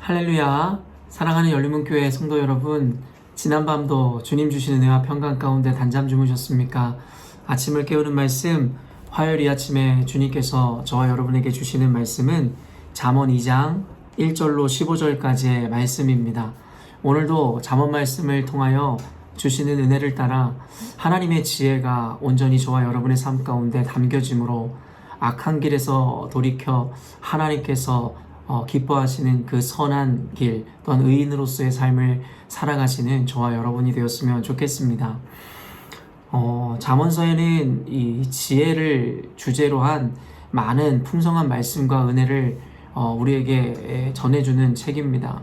할렐루야. 사랑하는 열린문교회 성도 여러분, 지난밤도 주님 주신 은혜와 평강 가운데 단잠 주무셨습니까? 아침을 깨우는 말씀, 화요일 이 아침에 주님께서 저와 여러분에게 주시는 말씀은 잠언 2장 1절로 15절까지의 말씀입니다. 오늘도 잠언 말씀을 통하여 주시는 은혜를 따라 하나님의 지혜가 온전히 저와 여러분의 삶 가운데 담겨짐으로 악한 길에서 돌이켜 하나님께서 기뻐하시는 그 선한 길 또한 의인으로서의 삶을 살아가시는 저와 여러분이 되었으면 좋겠습니다. 잠언서에는 이 지혜를 주제로 한 많은 풍성한 말씀과 은혜를 우리에게 전해주는 책입니다.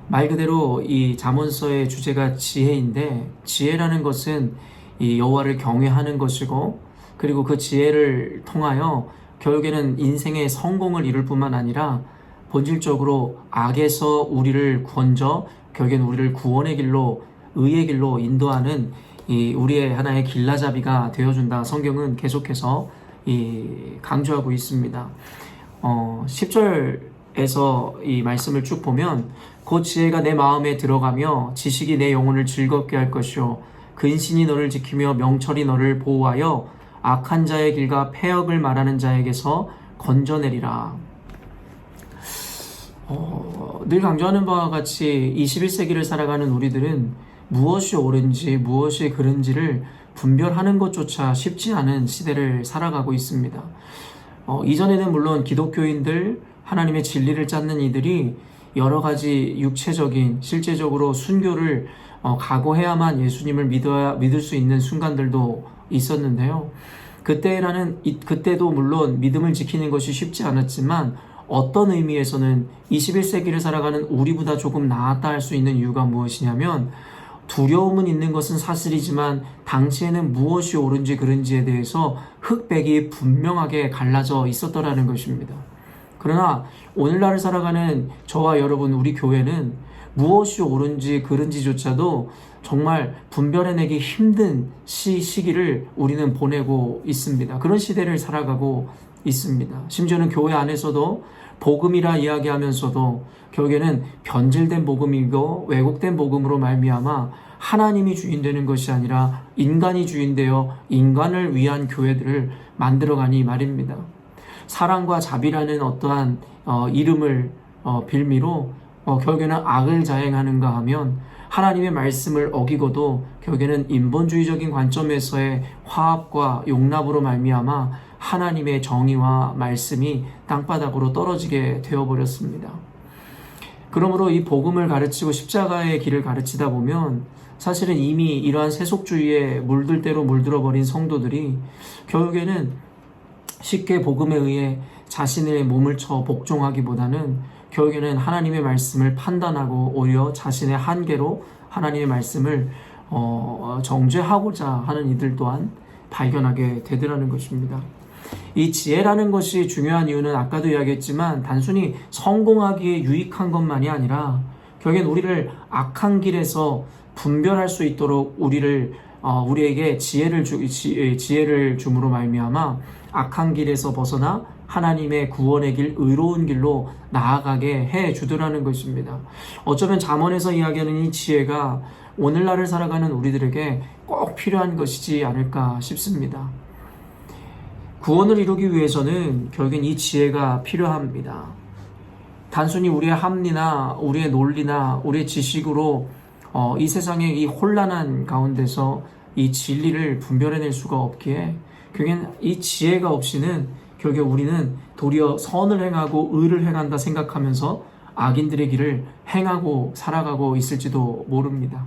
말 그대로 이 잠언서의 주제가 지혜인데, 지혜라는 것은 이 여호와를 경외하는 것이고, 그리고 그 지혜를 통하여 결국에는 인생의 성공을 이룰 뿐만 아니라 본질적으로 악에서 우리를 건져 결국엔 우리를 구원의 길로, 의의 길로 인도하는 이 우리의 하나의 길라잡이가 되어준다. 성경은 계속해서 강조하고 있습니다. 10절에서 이 말씀을 쭉 보면, 그 지혜가 내 마음에 들어가며 지식이 내 영혼을 즐겁게 할 것이요 근신이 너를 지키며 명철이 너를 보호하여 악한 자의 길과 패역을 말하는 자에게서 건져내리라. 늘 강조하는 바와 같이 21세기를 살아가는 우리들은 무엇이 옳은지 무엇이 그른지를 분별하는 것조차 쉽지 않은 시대를 살아가고 있습니다. 이전에는 물론 기독교인들, 하나님의 진리를 찾는 이들이 여러 가지 육체적인, 실제적으로 순교를 각오해야만 예수님을 믿을 수 있는 순간들도 있었는데요. 그때도 물론 믿음을 지키는 것이 쉽지 않았지만 어떤 의미에서는 21세기를 살아가는 우리보다 조금 나았다 할 수 있는 이유가 무엇이냐면, 두려움은 있는 것은 사실이지만 당시에는 무엇이 옳은지 그른지에 대해서 흑백이 분명하게 갈라져 있었더라는 것입니다. 그러나 오늘날을 살아가는 저와 여러분, 우리 교회는 무엇이 옳은지 그른지조차도 정말 분별해내기 힘든 시기를 우리는 보내고 있습니다. 그런 시대를 살아가고 있습니다. 심지어는 교회 안에서도 복음이라 이야기하면서도 결국에는 변질된 복음이고 왜곡된 복음으로 말미암아 하나님이 주인되는 것이 아니라 인간이 주인되어 인간을 위한 교회들을 만들어가니 말입니다. 사랑과 자비라는 어떠한 이름을 빌미로 결국에는 악을 자행하는가 하면 하나님의 말씀을 어기고도 결국에는 인본주의적인 관점에서의 화합과 용납으로 말미암아 하나님의 정의와 말씀이 땅바닥으로 떨어지게 되어버렸습니다. 그러므로 이 복음을 가르치고 십자가의 길을 가르치다 보면 사실은 이미 이러한 세속주의에 물들 대로 물들어버린 성도들이 결국에는 쉽게 복음에 의해 자신의 몸을 쳐 복종하기보다는 결국에는 하나님의 말씀을 판단하고 오히려 자신의 한계로 하나님의 말씀을 정죄하고자 하는 이들 또한 발견하게 되더라는 것입니다. 이 지혜라는 것이 중요한 이유는 아까도 이야기했지만 단순히 성공하기에 유익한 것만이 아니라 결국엔 우리를 악한 길에서 분별할 수 있도록 우리에게 지혜를 줌으로 말미암아 악한 길에서 벗어나 하나님의 구원의 길, 의로운 길로 나아가게 해주더라는 것입니다. 어쩌면 잠언에서 이야기하는 이 지혜가 오늘날을 살아가는 우리들에게 꼭 필요한 것이지 않을까 싶습니다. 구원을 이루기 위해서는 결국엔 이 지혜가 필요합니다. 단순히 우리의 합리나 우리의 논리나 우리의 지식으로 이 세상의 이 혼란한 가운데서 이 진리를 분별해낼 수가 없기에 결국엔 이 지혜가 없이는 결국 우리는 도리어 선을 행하고 의를 행한다 생각하면서 악인들의 길을 행하고 살아가고 있을지도 모릅니다.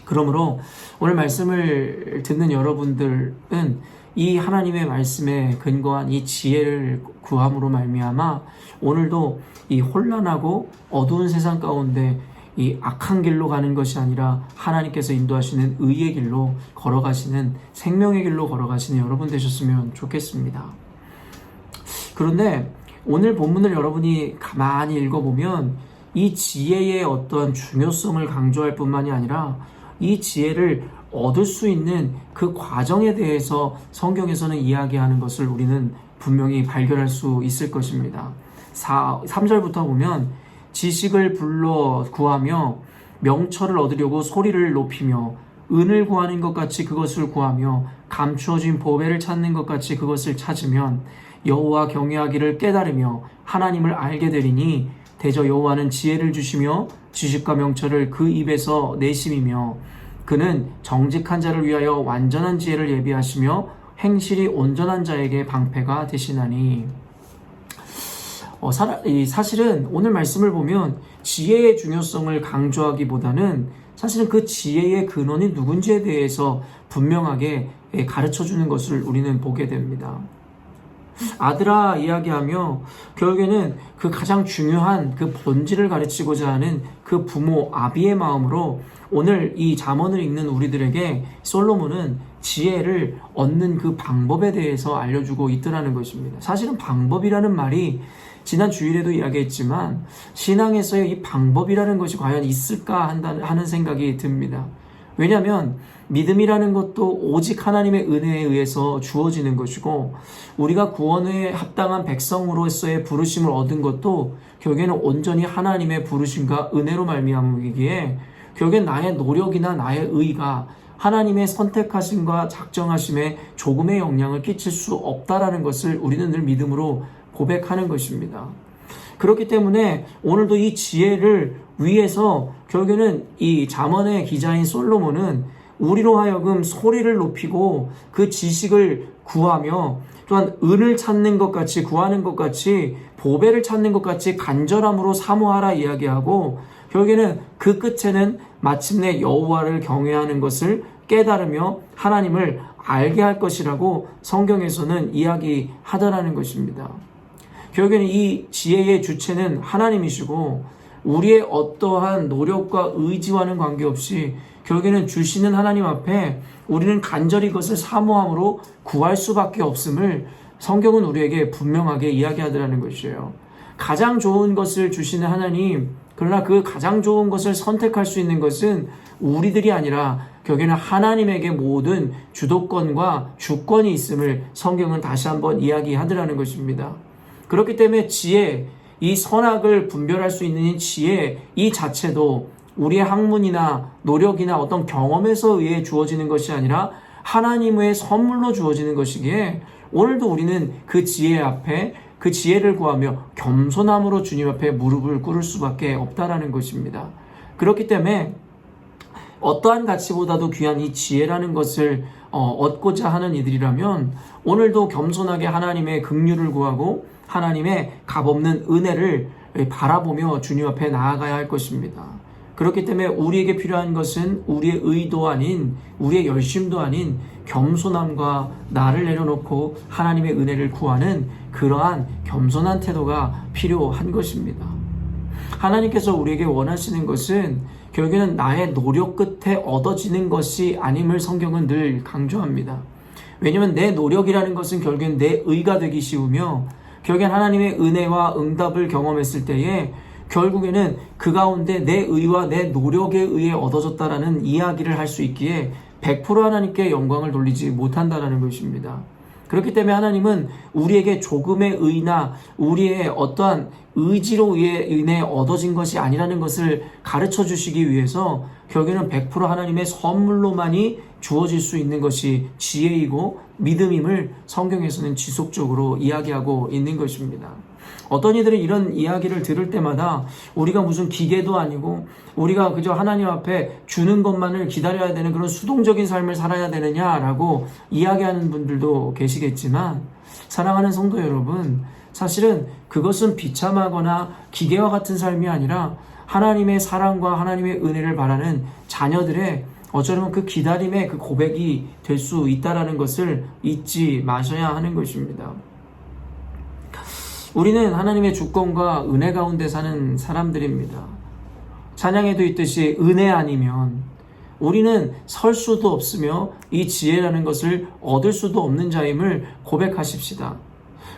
그러므로 오늘 말씀을 듣는 여러분들은 이 하나님의 말씀에 근거한 이 지혜를 구함으로 말미암아 오늘도 이 혼란하고 어두운 세상 가운데 이 악한 길로 가는 것이 아니라 하나님께서 인도하시는 의의 길로 걸어가시는, 생명의 길로 걸어가시는 여러분 되셨으면 좋겠습니다. 그런데 오늘 본문을 여러분이 가만히 읽어보면 이 지혜의 어떠한 중요성을 강조할 뿐만이 아니라 이 지혜를 얻을 수 있는 그 과정에 대해서 성경에서는 이야기하는 것을 우리는 분명히 발견할 수 있을 것입니다. 3절부터 보면 지식을 불러 구하며 명철을 얻으려고 소리를 높이며 은을 구하는 것 같이 그것을 구하며 감추어진 보배를 찾는 것 같이 그것을 찾으면 여호와 경외하기를 깨달으며 하나님을 알게 되리니 대저 여호와는 지혜를 주시며 지식과 명철을 그 입에서 내심이며 그는 정직한 자를 위하여 완전한 지혜를 예비하시며 행실이 온전한 자에게 방패가 되시나니. 사실은 오늘 말씀을 보면 지혜의 중요성을 강조하기보다는 사실은 그 지혜의 근원이 누군지에 대해서 분명하게 가르쳐주는 것을 우리는 보게 됩니다. 아들아 이야기하며 결국에는 그 가장 중요한 그 본질을 가르치고자 하는 그 부모 아비의 마음으로 오늘 이 잠언을 읽는 우리들에게 솔로몬은 지혜를 얻는 그 방법에 대해서 알려주고 있더라는 것입니다. 사실은 방법이라는 말이 지난 주일에도 이야기했지만 신앙에서의 이 방법이라는 것이 과연 있을까 하는 생각이 듭니다. 왜냐하면 믿음이라는 것도 오직 하나님의 은혜에 의해서 주어지는 것이고 우리가 구원에 합당한 백성으로서의 부르심을 얻은 것도 결국에는 온전히 하나님의 부르심과 은혜로 말미암기에 결국엔 나의 노력이나 나의 의가 하나님의 선택하심과 작정하심에 조금의 영향을 끼칠 수 없다라는 것을 우리는 늘 믿음으로 고백하는 것입니다. 그렇기 때문에 오늘도 이 지혜를 위해서 결국에는 이 잠언의 기자인 솔로몬은 우리로 하여금 소리를 높이고 그 지식을 구하며 또한 은을 찾는 것 같이 구하는 것 같이 보배를 찾는 것 같이 간절함으로 사모하라 이야기하고 결국에는 그 끝에는 마침내 여호와를 경외하는 것을 깨달으며 하나님을 알게 할 것이라고 성경에서는 이야기하더라는 것입니다. 결국에는 이 지혜의 주체는 하나님이시고 우리의 어떠한 노력과 의지와는 관계없이 결국에는 주시는 하나님 앞에 우리는 간절히 그것을 사모함으로 구할 수밖에 없음을 성경은 우리에게 분명하게 이야기하더라는 것이에요. 가장 좋은 것을 주시는 하나님, 그러나 그 가장 좋은 것을 선택할 수 있는 것은 우리들이 아니라 결국에는 하나님에게 모든 주도권과 주권이 있음을 성경은 다시 한번 이야기하더라는 것입니다. 그렇기 때문에 지혜, 이 선악을 분별할 수 있는 지혜 이 자체도 우리의 학문이나 노력이나 어떤 경험에서 의해 주어지는 것이 아니라 하나님의 선물로 주어지는 것이기에 오늘도 우리는 그 지혜 앞에 그 지혜를 구하며 겸손함으로 주님 앞에 무릎을 꿇을 수밖에 없다라는 것입니다. 그렇기 때문에 어떠한 가치보다도 귀한 이 지혜라는 것을 얻고자 하는 이들이라면 오늘도 겸손하게 하나님의 긍휼을 구하고 하나님의 값없는 은혜를 바라보며 주님 앞에 나아가야 할 것입니다. 그렇기 때문에 우리에게 필요한 것은 우리의 의도 아닌 우리의 열심도 아닌 겸손함과 나를 내려놓고 하나님의 은혜를 구하는 그러한 겸손한 태도가 필요한 것입니다. 하나님께서 우리에게 원하시는 것은 결국에는 나의 노력 끝에 얻어지는 것이 아님을 성경은 늘 강조합니다. 왜냐하면 내 노력이라는 것은 결국엔 내 의가 되기 쉬우며 결국엔 하나님의 은혜와 응답을 경험했을 때에 결국에는 그 가운데 내 의와 내 노력에 의해 얻어졌다라는 이야기를 할 수 있기에 100% 하나님께 영광을 돌리지 못한다라는 것입니다. 그렇기 때문에 하나님은 우리에게 조금의 의나 우리의 어떠한 의지로 인해 얻어진 것이 아니라는 것을 가르쳐 주시기 위해서 결국에는 100% 하나님의 선물로만이 주어질 수 있는 것이 지혜이고 믿음임을 성경에서는 지속적으로 이야기하고 있는 것입니다. 어떤 이들은 이런 이야기를 들을 때마다 우리가 무슨 기계도 아니고 우리가 그저 하나님 앞에 주는 것만을 기다려야 되는 그런 수동적인 삶을 살아야 되느냐라고 이야기하는 분들도 계시겠지만 사랑하는 성도 여러분, 사실은 그것은 비참하거나 기계와 같은 삶이 아니라 하나님의 사랑과 하나님의 은혜를 바라는 자녀들의 어쩌면 그 기다림의 그 고백이 될 수 있다는 것을 잊지 마셔야 하는 것입니다. 우리는 하나님의 주권과 은혜 가운데 사는 사람들입니다. 찬양에도 있듯이 은혜 아니면 우리는 설 수도 없으며 이 지혜라는 것을 얻을 수도 없는 자임을 고백하십시다.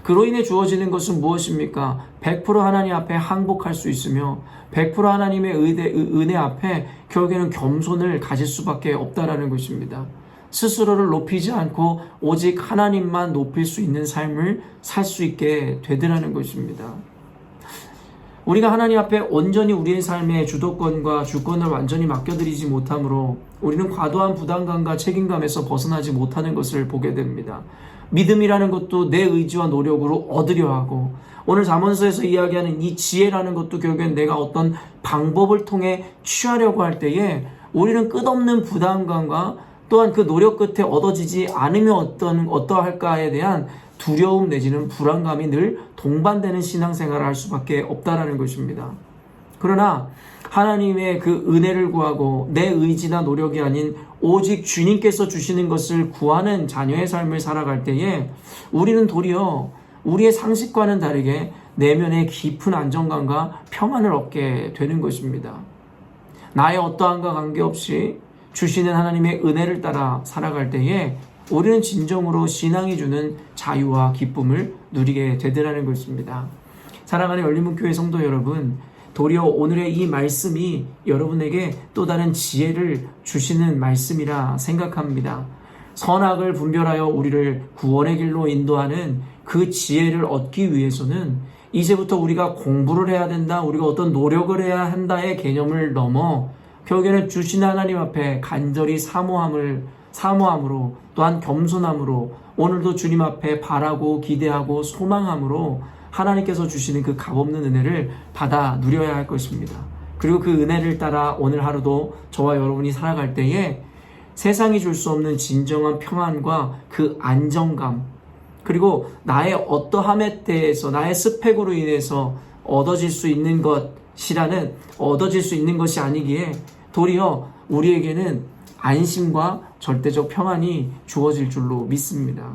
그로 인해 주어지는 것은 무엇입니까? 100% 하나님 앞에 항복할 수 있으며 100% 하나님의 은혜 앞에 결국에는 겸손을 가질 수밖에 없다라는 것입니다. 스스로를 높이지 않고 오직 하나님만 높일 수 있는 삶을 살 수 있게 되더라는 것입니다. 우리가 하나님 앞에 온전히 우리의 삶의 주도권과 주권을 완전히 맡겨드리지 못하므로 우리는 과도한 부담감과 책임감에서 벗어나지 못하는 것을 보게 됩니다. 믿음이라는 것도 내 의지와 노력으로 얻으려 하고, 오늘 잠언서에서 이야기하는 이 지혜라는 것도 결국엔 내가 어떤 방법을 통해 취하려고 할 때에 우리는 끝없는 부담감과 또한 그 노력 끝에 얻어지지 않으면 어떠할까에 대한 두려움 내지는 불안감이 늘 동반되는 신앙생활을 할 수밖에 없다라는 것입니다. 그러나 하나님의 그 은혜를 구하고 내 의지나 노력이 아닌 오직 주님께서 주시는 것을 구하는 자녀의 삶을 살아갈 때에 우리는 도리어 우리의 상식과는 다르게 내면의 깊은 안정감과 평안을 얻게 되는 것입니다. 나의 어떠함과 관계없이 주시는 하나님의 은혜를 따라 살아갈 때에 우리는 진정으로 신앙이 주는 자유와 기쁨을 누리게 되더라는 것입니다. 사랑하는 열린문교회 성도 여러분, 도리어 오늘의 이 말씀이 여러분에게 또 다른 지혜를 주시는 말씀이라 생각합니다. 선악을 분별하여 우리를 구원의 길로 인도하는 그 지혜를 얻기 위해서는 이제부터 우리가 공부를 해야 된다, 우리가 어떤 노력을 해야 한다의 개념을 넘어 결국에는 주신 하나님 앞에 간절히 사모함으로 또한 겸손함으로 오늘도 주님 앞에 바라고 기대하고 소망함으로 하나님께서 주시는 그 값없는 은혜를 받아 누려야 할 것입니다. 그리고 그 은혜를 따라 오늘 하루도 저와 여러분이 살아갈 때에 세상이 줄 수 없는 진정한 평안과 그 안정감, 그리고 나의 어떠함에 대해서 나의 스펙으로 인해서 얻어질 수 있는 것이 아니기에 도리어 우리에게는 안심과 절대적 평안이 주어질 줄로 믿습니다.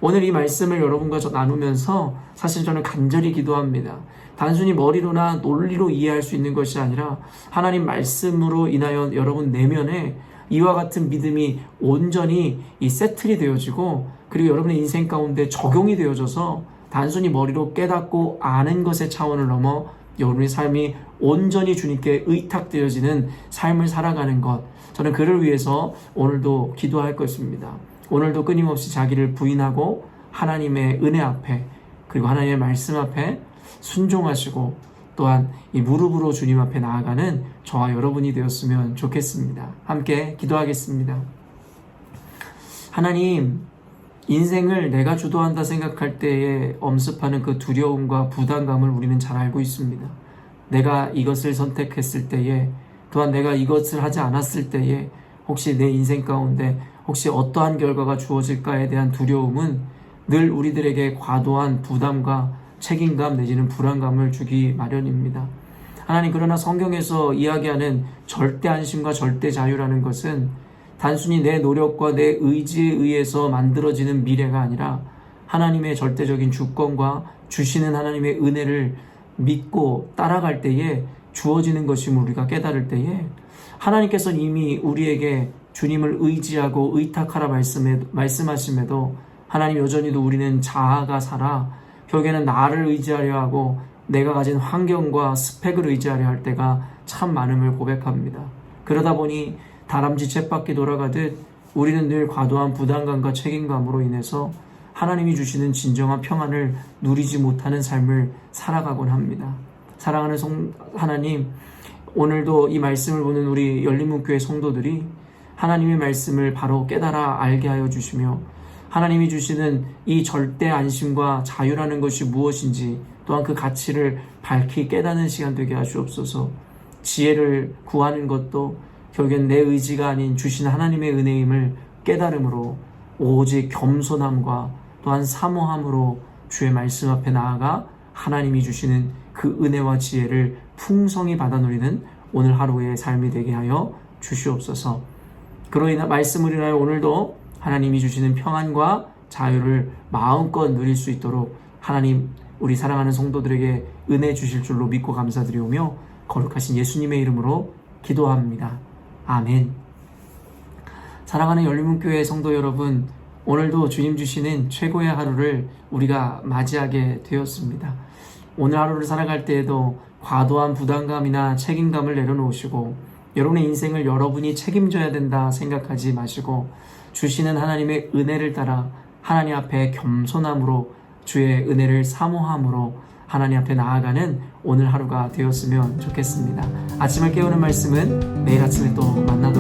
오늘 이 말씀을 여러분과 나누면서 사실 저는 간절히 기도합니다. 단순히 머리로나 논리로 이해할 수 있는 것이 아니라 하나님 말씀으로 인하여 여러분 내면에 이와 같은 믿음이 온전히 세틀이 되어지고, 그리고 여러분의 인생 가운데 적용이 되어져서 단순히 머리로 깨닫고 아는 것의 차원을 넘어 여러분의 삶이 온전히 주님께 의탁되어지는 삶을 살아가는 것, 저는 그를 위해서 오늘도 기도할 것입니다. 오늘도 끊임없이 자기를 부인하고 하나님의 은혜 앞에, 그리고 하나님의 말씀 앞에 순종하시고 또한 이 무릎으로 주님 앞에 나아가는 저와 여러분이 되었으면 좋겠습니다. 함께 기도하겠습니다. 하나님, 인생을 내가 주도한다 생각할 때에 엄습하는 그 두려움과 부담감을 우리는 잘 알고 있습니다. 내가 이것을 선택했을 때에, 또한 내가 이것을 하지 않았을 때에 혹시 내 인생 가운데 혹시 어떠한 결과가 주어질까에 대한 두려움은 늘 우리들에게 과도한 부담과 책임감 내지는 불안감을 주기 마련입니다. 하나님, 그러나 성경에서 이야기하는 절대 안심과 절대 자유라는 것은 단순히 내 노력과 내 의지에 의해서 만들어지는 미래가 아니라 하나님의 절대적인 주권과 주시는 하나님의 은혜를 믿고 따라갈 때에 주어지는 것임을 우리가 깨달을 때에 하나님께서는 이미 우리에게 주님을 의지하고 의탁하라 말씀하심에도 하나님 여전히도 우리는 자아가 살아 결국에는 나를 의지하려 하고 내가 가진 환경과 스펙을 의지하려 할 때가 참 많음을 고백합니다. 그러다 보니 다람쥐 쳇바퀴 돌아가듯 우리는 늘 과도한 부담감과 책임감으로 인해서 하나님이 주시는 진정한 평안을 누리지 못하는 삶을 살아가곤 합니다. 사랑하는 하나님, 오늘도 이 말씀을 보는 우리 열린문교회 성도들이 하나님의 말씀을 바로 깨달아 알게 하여 주시며 하나님이 주시는 이 절대 안심과 자유라는 것이 무엇인지 또한 그 가치를 밝히 깨닫는 시간 되게 하시옵소서. 지혜를 구하는 것도 결국엔 내 의지가 아닌 주신 하나님의 은혜임을 깨달음으로 오직 겸손함과 또한 사모함으로 주의 말씀 앞에 나아가 하나님이 주시는 그 은혜와 지혜를 풍성히 받아 누리는 오늘 하루의 삶이 되게 하여 주시옵소서. 그로 인한 말씀을 인하여 오늘도 하나님이 주시는 평안과 자유를 마음껏 누릴 수 있도록 하나님, 우리 사랑하는 성도들에게 은혜 주실 줄로 믿고 감사드리오며 거룩하신 예수님의 이름으로 기도합니다. 아멘. 사랑하는 열린문교회 성도 여러분, 오늘도 주님 주시는 최고의 하루를 우리가 맞이하게 되었습니다. 오늘 하루를 살아갈 때에도 과도한 부담감이나 책임감을 내려놓으시고 여러분의 인생을 여러분이 책임져야 된다 생각하지 마시고 주시는 하나님의 은혜를 따라 하나님 앞에 겸손함으로 주의 은혜를 사모함으로 하나님 앞에 나아가는 오늘 하루가 되었으면 좋겠습니다. 아침을 깨우는 말씀은 내일 아침에 또 만나도록